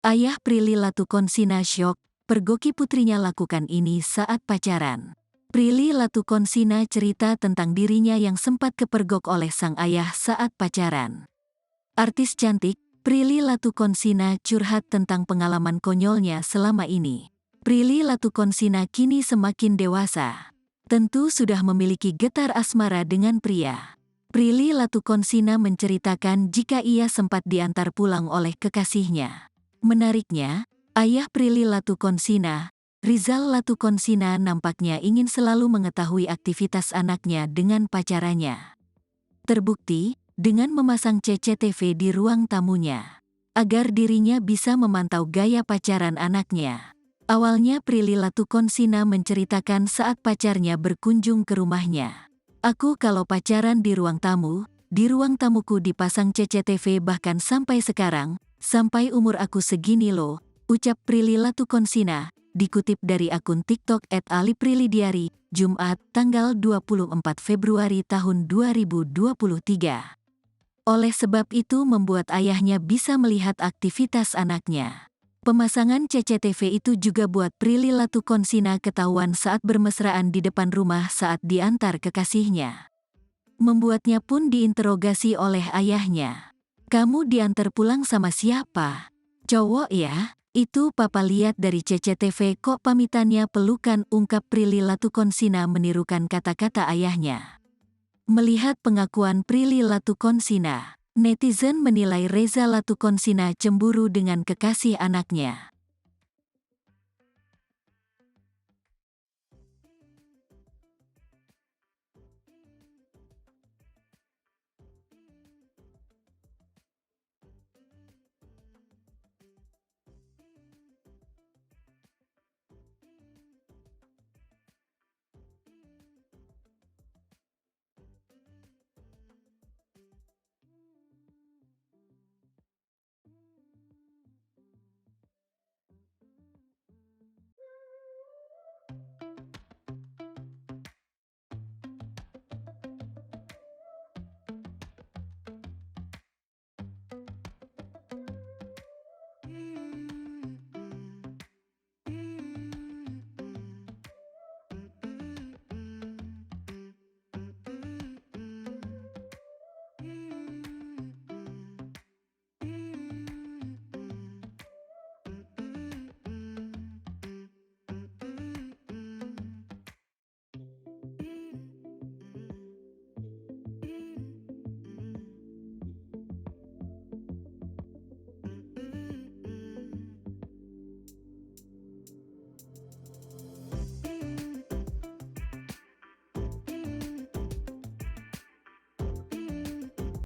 Ayah Prilly Latukonsina syok, pergoki putrinya lakukan ini saat pacaran. Prilly Latukonsina cerita tentang dirinya yang sempat kepergok oleh sang ayah saat pacaran. Artis cantik, Prilly Latukonsina curhat tentang pengalaman konyolnya selama ini. Prilly Latukonsina kini semakin dewasa. Tentu sudah memiliki getar asmara dengan pria. Prilly Latukonsina menceritakan jika ia sempat diantar pulang oleh kekasihnya. Menariknya, ayah Prilly Latukonsina, Rizal Latukonsina nampaknya ingin selalu mengetahui aktivitas anaknya dengan pacarannya. Terbukti, dengan memasang CCTV di ruang tamunya, agar dirinya bisa memantau gaya pacaran anaknya. Awalnya Prilly Latukonsina menceritakan saat pacarnya berkunjung ke rumahnya. Aku kalau pacaran di ruang tamuku dipasang CCTV bahkan sampai sekarang, sampai umur aku segini loh, ucap Prilly Latukonsina, dikutip dari akun TikTok @aliprillydiary, Jumat, tanggal 24 Februari tahun 2023. Oleh sebab itu membuat ayahnya bisa melihat aktivitas anaknya. Pemasangan CCTV itu juga buat Prilly Latukonsina ketahuan saat bermesraan di depan rumah saat diantar kekasihnya. Membuatnya pun diinterogasi oleh ayahnya. Kamu diantar pulang sama siapa? Cowok ya? Itu papa lihat dari CCTV kok pamitannya pelukan, ungkap Prilly Latukonsina menirukan kata-kata ayahnya. Melihat pengakuan Prilly Latukonsina, netizen menilai Reza Latukonsina cemburu dengan kekasih anaknya.